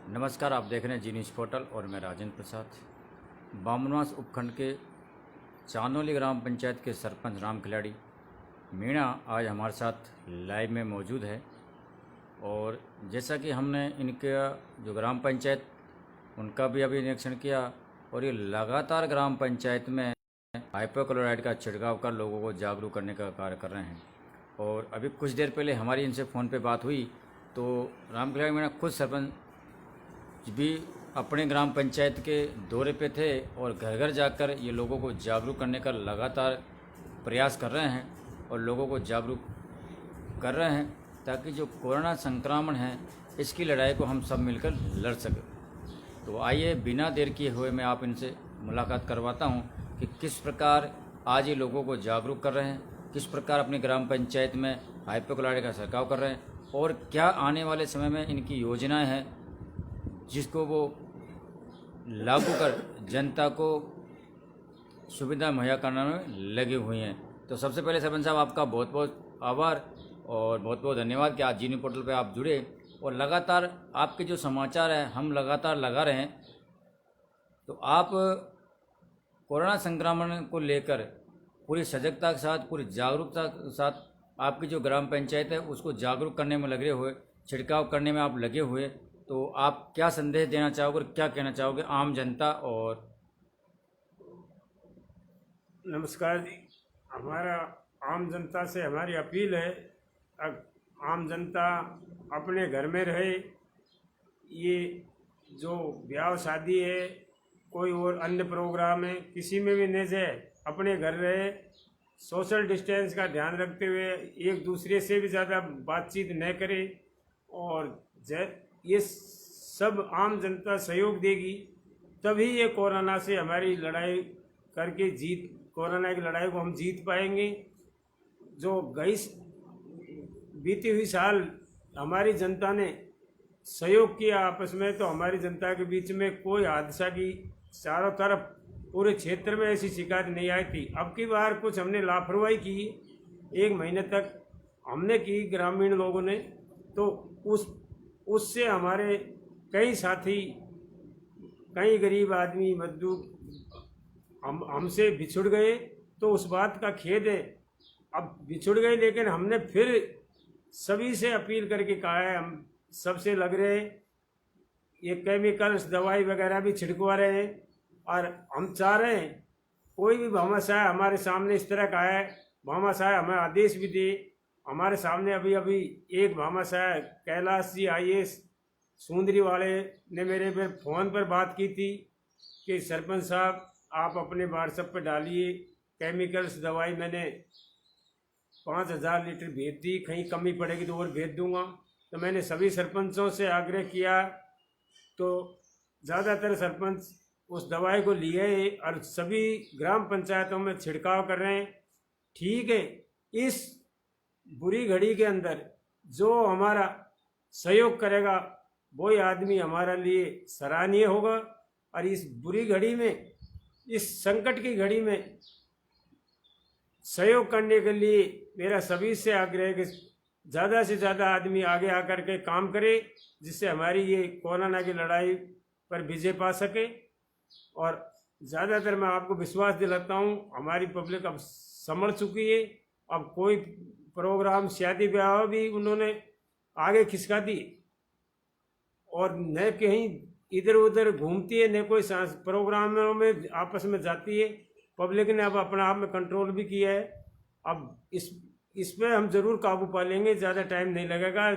नमस्कार, आप देख रहे हैं जी न्यूज़ पोर्टल और मैं राजेंद्र प्रसाद। बामनवास उपखंड के चांदोली ग्राम पंचायत के सरपंच राम खिलाड़ी मीणा आज हमारे साथ लाइव में मौजूद है। और जैसा कि हमने इनका जो ग्राम पंचायत उनका भी अभी निरीक्षण किया और ये लगातार ग्राम पंचायत में हाइपोक्लोराइड का छिड़काव कर लोगों को जागरूक करने का कार्य कर रहे हैं। और अभी कुछ देर पहले हमारी इनसे फ़ोन पे बात हुई तो राम खिलाड़ी मीणा खुद सरपंच भी अपने ग्राम पंचायत के दौरे पे थे और घर घर जाकर ये लोगों को जागरूक करने का लगातार प्रयास कर रहे हैं और लोगों को जागरूक कर रहे हैं ताकि जो कोरोना संक्रमण है इसकी लड़ाई को हम सब मिलकर लड़ सकें। तो आइए बिना देर किए हुए मैं आप इनसे मुलाकात करवाता हूं कि किस प्रकार आज ये लोगों को जागरूक कर रहे हैं, किस प्रकार अपनी ग्राम पंचायत में हाइपोक्लोराइड का छिड़काव कर रहे हैं और क्या आने वाले समय में इनकी योजनाएं हैं जिसको वो लागू कर जनता को सुविधा मुहैया करने में लगे हुए हैं। तो सबसे पहले सरपंच साहब आपका बहुत बहुत आभार और बहुत बहुत धन्यवाद कि आज जी न्यूज़ पोर्टल पे आप जुड़े और लगातार आपके जो समाचार हैं हम लगातार लगा रहे हैं। तो आप कोरोना संक्रमण को लेकर पूरी सजगता के साथ, पूरी जागरूकता के साथ आपकी जो ग्राम पंचायत है उसको जागरूक करने में लगे हुए, छिड़काव करने में आप लगे हुए, तो आप क्या संदेश देना चाहोगे और क्या कहना चाहोगे आम जनता और? नमस्कार जी। हमारा आम जनता से हमारी अपील है, आम जनता अपने घर में रहे। ये जो ब्याह शादी है, कोई और अन्य प्रोग्राम है, किसी में भी न जाए, अपने घर रहे। सोशल डिस्टेंस का ध्यान रखते हुए एक दूसरे से भी ज़्यादा बातचीत न करे और ये सब आम जनता सहयोग देगी तभी ये कोरोना से हमारी लड़ाई करके कोरोना की लड़ाई को हम जीत पाएंगे। जो बीती हुई साल हमारी जनता ने सहयोग किया आपस में, तो हमारी जनता के बीच में कोई हादसा की चारों तरफ पूरे क्षेत्र में ऐसी शिकायत नहीं आई थी। अब की बार कुछ हमने लापरवाही की, 1 महीने तक हमने की ग्रामीण लोगों ने, तो उससे हमारे कई साथी, कई गरीब आदमी मजदूर हमसे बिछुड़ गए। तो उस बात का खेद है, अब बिछुड़ गए, लेकिन हमने फिर सभी से अपील करके कहा है, हम सबसे लग रहे ये केमिकल्स दवाई वगैरह भी छिड़कवा रहे हैं। और हम चाह रहे हैं कोई भी भामाशाह हमारे सामने इस तरह का है, भामाशाह हमें आदेश भी दे। हमारे सामने अभी एक भामाशाह कैलाश जी IAS सुंदरी वाले ने मेरे पे फ़ोन पर बात की थी कि सरपंच साहब आप अपने व्हाट्सएप पर डालिए केमिकल्स दवाई। मैंने 5000 लीटर भेज दी, कहीं कमी पड़ेगी तो और भेज दूंगा। तो मैंने सभी सरपंचों से आग्रह किया, तो ज़्यादातर सरपंच उस दवाई को लिए और सभी ग्राम पंचायतों में छिड़काव कर रहे हैं। ठीक है, इस बुरी घड़ी के अंदर जो हमारा सहयोग करेगा वही आदमी हमारे लिए सराहनीय होगा। और इस बुरी घड़ी में, इस संकट की घड़ी में सहयोग करने के लिए मेरा सभी से आग्रह है कि ज़्यादा से ज़्यादा आदमी आगे आकर के काम करे, जिससे हमारी ये कोरोना की लड़ाई पर विजय पा सके। और ज़्यादातर मैं आपको विश्वास दिलाता हूँ, हमारी पब्लिक अब समझ चुकी है। अब कोई प्रोग्राम शादी ब्याह भी उन्होंने आगे खिसका दी और न कहीं इधर उधर घूमती है, न कोई प्रोग्रामों में आपस में जाती है। पब्लिक ने अब अपने आप में कंट्रोल भी किया है। अब इस पे हम ज़रूर काबू पा लेंगे, ज़्यादा टाइम नहीं लगेगा।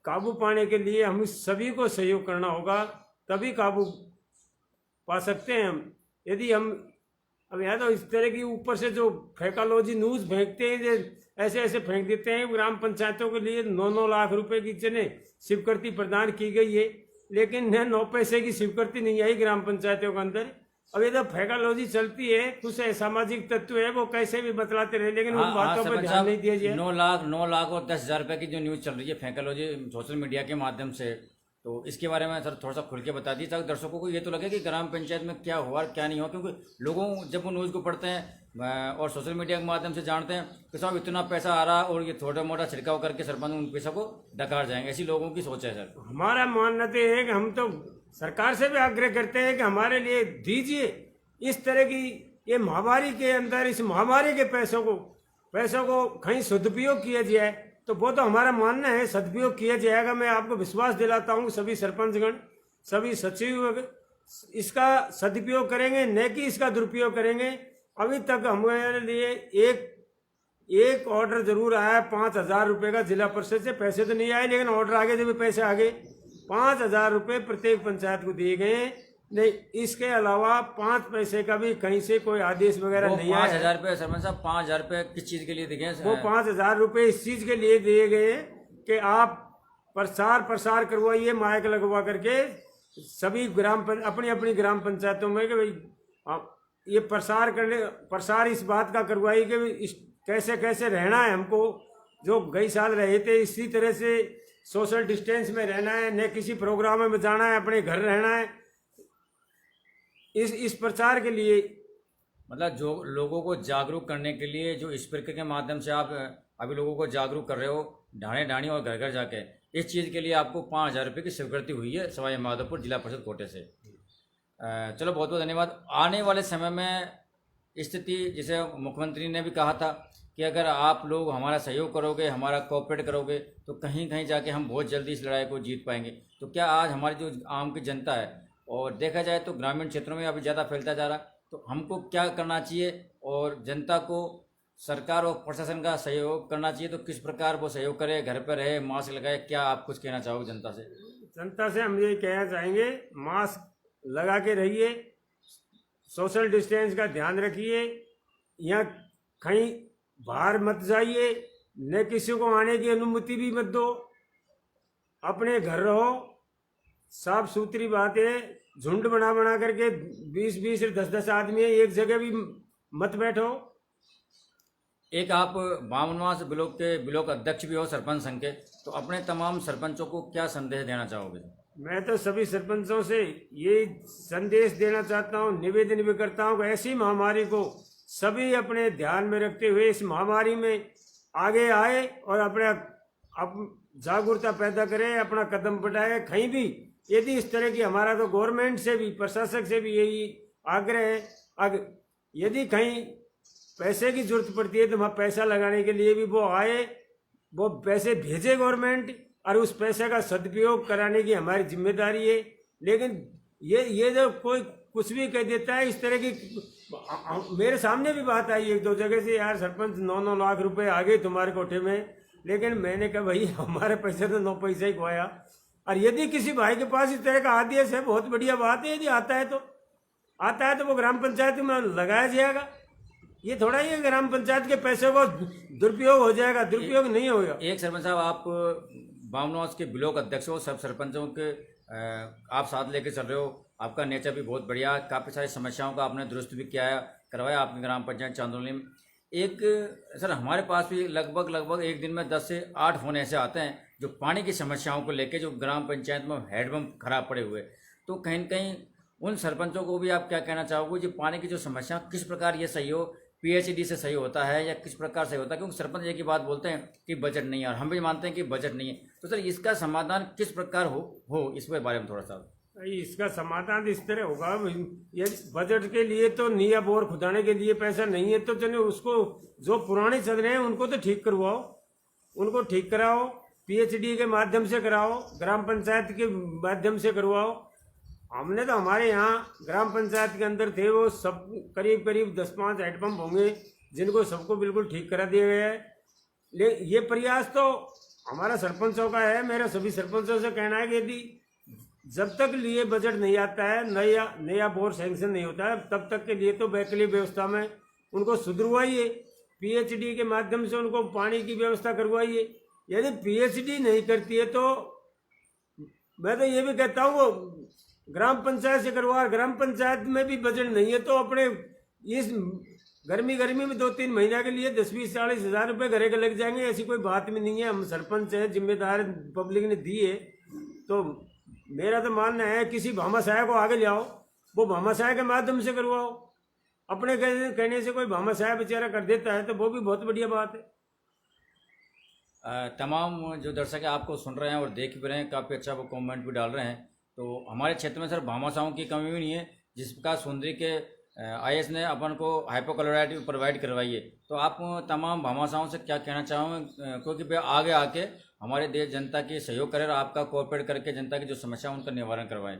काबू पाने के लिए हम सभी को सहयोग करना होगा, तभी काबू पा सकते हैं हम। यदि हम अब यहाँ तो इस तरह की ऊपर से जो फेकालॉजी न्यूज़ फेंकते हैं, ऐसे ऐसे फेंक देते हैं। ग्राम पंचायतों के लिए 9-9 लाख रुपए की स्वीकृति प्रदान की गई है, लेकिन 9 पैसे की स्वीकृति नहीं आई ग्राम पंचायतों के अंदर। अब ये तो फेकालॉजी चलती है, कुछ सामाजिक तत्व है वो कैसे भी बतलाते रहे, लेकिन उन बातों पर ध्यान नहीं दिया जाए। 9 लाख और 10,000 रुपए की जो न्यूज़ चल रही है फेकालॉजी सोशल मीडिया के माध्यम से, तो इसके बारे में सर थोड़ा सा खुल के बता दीजिए ताकि दर्शकों को ये तो लगे कि ग्राम पंचायत में क्या हुआ और क्या नहीं हुआ, क्योंकि लोगों जब वो न्यूज़ को पढ़ते हैं और सोशल मीडिया के माध्यम से जानते हैं कि साहब इतना पैसा आ रहा और ये थोड़ा मोटा छिड़काव करके सरपंच उन पैसा को डकार जाएंगे, ऐसी लोगों की सोच है सर। हमारा मानना तो ये है कि हम तो सरकार से भी आग्रह करते हैं कि हमारे लिए दीजिए। इस तरह की ये महामारी के अंदर इस महामारी के पैसों को कहीं सदुपयोग किया जाए तो वो तो हमारा मानना है सदुपयोग किया जाएगा। मैं आपको विश्वास दिलाता हूँ सभी सरपंचगण सभी सचिव इसका सदुपयोग करेंगे, न कि इसका दुरुपयोग करेंगे। अभी तक हमारे लिए एक ऑर्डर जरूर आया 5,000 रुपये का जिला परिषद से। पैसे तो नहीं आए लेकिन ऑर्डर आगे जब भी पैसे आ गए 5,000 रुपये प्रत्येक पंचायत को दिए गए। नहीं, इसके अलावा 5 पैसे का भी कहीं से कोई आदेश वगैरह नहीं आया। 5,000 रुपये सरपंच साहब 5,000 रुपये किस चीज़ के लिए दिए? वो 5,000 रुपये इस चीज़ के लिए दिए गए कि आप प्रसार करवाइए माइक लगवा करके सभी अपनी अपनी ग्राम पंचायतों में कि भाई ये प्रसार इस बात का करवाइए कि कैसे कैसे रहना है हमको, जो गई साल रहे थे इसी तरह से सोशल डिस्टेंस में रहना है, न किसी प्रोग्राम में जाना है, अपने घर रहना है। इस प्रचार के लिए मतलब जो लोगों को जागरूक करने के लिए जो स्पीकर के माध्यम से आप अभी लोगों को जागरूक कर रहे हो ढाणे ढाणी और घर घर जाके, इस चीज़ के लिए आपको 5,000 रुपये की स्वीकृति हुई है सवाई माधोपुर जिला परिषद कोटे से। चलो बहुत बहुत धन्यवाद। आने वाले समय में स्थिति जैसे मुख्यमंत्री ने भी कहा था कि अगर आप लोग हमारा सहयोग करोगे, हमारा कोऑपरेट करोगे तो कहीं कहीं जाके हम बहुत जल्दी इस लड़ाई को जीत पाएंगे। तो क्या आज हमारी जो आम की जनता है और देखा जाए तो ग्रामीण क्षेत्रों में अभी ज़्यादा फैलता जा रहा, तो हमको क्या करना चाहिए और जनता को सरकार और प्रशासन का सहयोग करना चाहिए, तो किस प्रकार वो सहयोग करे, घर पर रहे, मास्क लगाए, क्या आप कुछ कहना चाहोगे जनता से? जनता से हम ये कहना चाहेंगे मास्क लगा के रहिए, सोशल डिस्टेंस का ध्यान रखिए, यहाँ कहीं बाहर मत जाइए, न किसी को आने की अनुमति भी मत दो, अपने घर रहो। साफ सुथरी बात है, झुंड बना करके 20-20 और 10-10 आदमी एक जगह भी मत बैठो। एक आप बामनवास ब्लॉक के ब्लॉक अध्यक्ष भी हो सरपंच संघ के, तो अपने तमाम सरपंचों को क्या संदेश देना चाहोगे? मैं तो सभी सरपंचों से ये संदेश देना चाहता हूँ, निवेदन भी करता हूँ कि ऐसी महामारी को सभी अपने ध्यान में रखते हुए इस महामारी में आगे आए और अपने जागरूकता पैदा करें, अपना कदम बढ़ाए। कहीं भी यदि इस तरह की हमारा तो गवर्नमेंट से भी प्रशासक से भी यही आग्रह है, अगर यदि कहीं पैसे की जरूरत पड़ती है तो वहाँ पैसा लगाने के लिए भी वो आए, वो पैसे भेजे गवर्नमेंट और उस पैसे का सदुपयोग कराने की हमारी जिम्मेदारी है। लेकिन ये जो कोई कुछ भी कह देता है इस तरह की, मेरे सामने भी बात आई 1-2 जगह से, यार सरपंच 9-9 लाख रुपए आ गए तुम्हारे कोठे में। लेकिन मैंने कहा भाई हमारे पैसे तो 9 पैसे ही खोया। और यदि किसी भाई के पास इस तरह का आदेश है बहुत बढ़िया बात है, यदि आता है तो वो ग्राम पंचायत में लगाया जाएगा। ये थोड़ा ही ग्राम पंचायत के पैसे को दुरुपयोग हो जाएगा, दुरुपयोग नहीं होगा। एक सरपंच साहब, आप बामनवास के ब्लॉक अध्यक्ष हो, सब सरपंचों के आप साथ लेके चल रहे हो, आपका नेचर भी बहुत बढ़िया, काफ़ी सारी समस्याओं का आपने दुरुस्त भी करवाया आपकी ग्राम पंचायत चांदोली में। एक सर हमारे पास भी लगभग एक दिन में 10 से 8 फोन ऐसे आते हैं जो पानी की समस्याओं को लेके, जो ग्राम पंचायत में हैंडपम्प खराब पड़े हुए। तो कहीं न कहीं उन सरपंचों को भी आप क्या कहना चाहोगे, जो पानी की जो समस्या किस प्रकार ये सही हो, पीएचडी से सही होता है या किस प्रकार सही होता है? क्योंकि सरपंच एक ही बात बोलते हैं कि बजट नहीं है, और हम भी मानते हैं कि बजट नहीं है। तो सर इसका समाधान किस प्रकार हो इसके बारे में थोड़ा सा? इसका समाधान इस तरह होगा, ये बजट के लिए तो नीया बोर खुदाने के लिए पैसा नहीं है, तो चलो उसको जो पुराने चल रहे हैं उनको तो ठीक करवाओ, उनको ठीक कराओ, पीएचडी के माध्यम से कराओ, ग्राम पंचायत के माध्यम से करवाओ। हमने तो हमारे यहाँ ग्राम पंचायत के अंदर थे वो सब करीब 10-5 हैंडपम्प होंगे जिनको सबको बिल्कुल ठीक करा दिया गया है। ये प्रयास तो हमारा सरपंचों का है। मेरा सभी सरपंचों से कहना है कि यदि जब तक लिए बजट नहीं आता है, नया बोर सैंक्शन नहीं होता है, तब तक के लिए तो वैकल्पिक व्यवस्था में उनको सुधरवाइए, पीएचडी के माध्यम से उनको पानी की व्यवस्था करवाइए। यदि पीएचडी नहीं करती है तो मैं तो ये भी कहता हूँ वो ग्राम पंचायत से करवा। ग्राम पंचायत में भी बजट नहीं है तो अपने इस गर्मी में 2-3 महीना के लिए 10-20-40 हज़ार रुपये घरे के लग जाएंगे, ऐसी कोई बात भी नहीं है। हम सरपंच है, जिम्मेदार पब्लिक ने दी है तो मेरा तो मानना है किसी भामाशाह को आगे ले आओ, वो भामाशाह के माध्यम से करवाओ। अपने कहने से कोई भामाशाह बेचारा कर देता है तो वो भी बहुत बढ़िया बात है। तमाम जो दर्शक हैं आपको सुन रहे हैं और देख भी रहे हैं, काफ़ी अच्छा वो कमेंट भी डाल रहे हैं। तो हमारे क्षेत्र में सर भामाशाहों की कमी भी नहीं है। जिस प्रकार सुंदरी के IAS ने अपन को हाइपोक्लोराइड प्रोवाइड करवाई है, तो आप तमाम भामाशाहों से क्या कहना चाहोगे, क्योंकि वे आगे आके हमारे देश जनता की सहयोग करें और आपका कोऑपरेट करके जनता की जो समस्या है उनका निवारण करवाएं।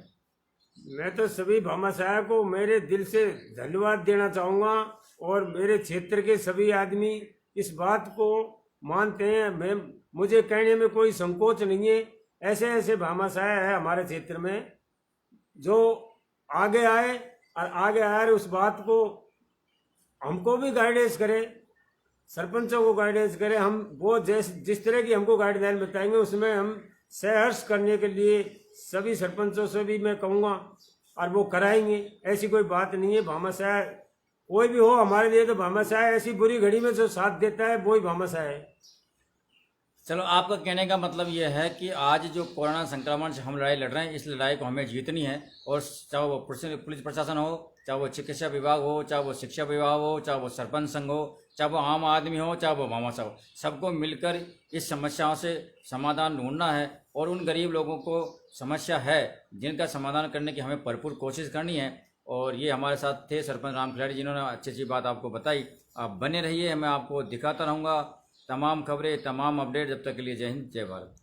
मैं तो सभी भामाशाह को मेरे दिल से धन्यवाद देना चाहूँगा और मेरे क्षेत्र के सभी आदमी इस बात को मानते हैं। मुझे कहने में कोई संकोच नहीं है। ऐसे ऐसे भामाशाह है हमारे क्षेत्र में जो आगे आए और आगे आए उस बात को हमको भी गाइडेंस करे, सरपंचों को गाइडेंस करे। हम वो जिस तरह की हमको गाइडलाइन बताएंगे उसमें हम सहर्ष करने के लिए सभी सरपंचों से भी मैं कहूँगा और वो कराएंगे। ऐसी कोई बात नहीं है। भामाशाह कोई भी हो हमारे लिए तो भामाशाह ऐसी बुरी घड़ी में जो साथ देता है वो ही भामाशाह है। चलो, आपका कहने का मतलब ये है कि आज जो कोरोना संक्रमण से हम लड़ाई लड़ रहे हैं, इस लड़ाई को हमें जीतनी है। और चाहे वो पुलिस प्रशासन हो, चाहे वो चिकित्सा विभाग हो, चाहे वो शिक्षा विभाग हो, चाहे वो सरपंच संघ हो, चाहे वो आम आदमी हो, चाहे वो भामाशाह हो, सबको मिलकर इस समस्याओं से समाधान ढूंढना है। और उन गरीब लोगों को समस्या है जिनका समाधान करने की हमें भरपूर कोशिश करनी है। और ये हमारे साथ थे सरपंच राम खिलाड़ी, जिन्होंने अच्छी अच्छी बात आपको बताई। आप बने रहिए, मैं आपको दिखाता रहूँगा तमाम खबरें, तमाम अपडेट। जब तक के लिए जय हिंद, जय भारत।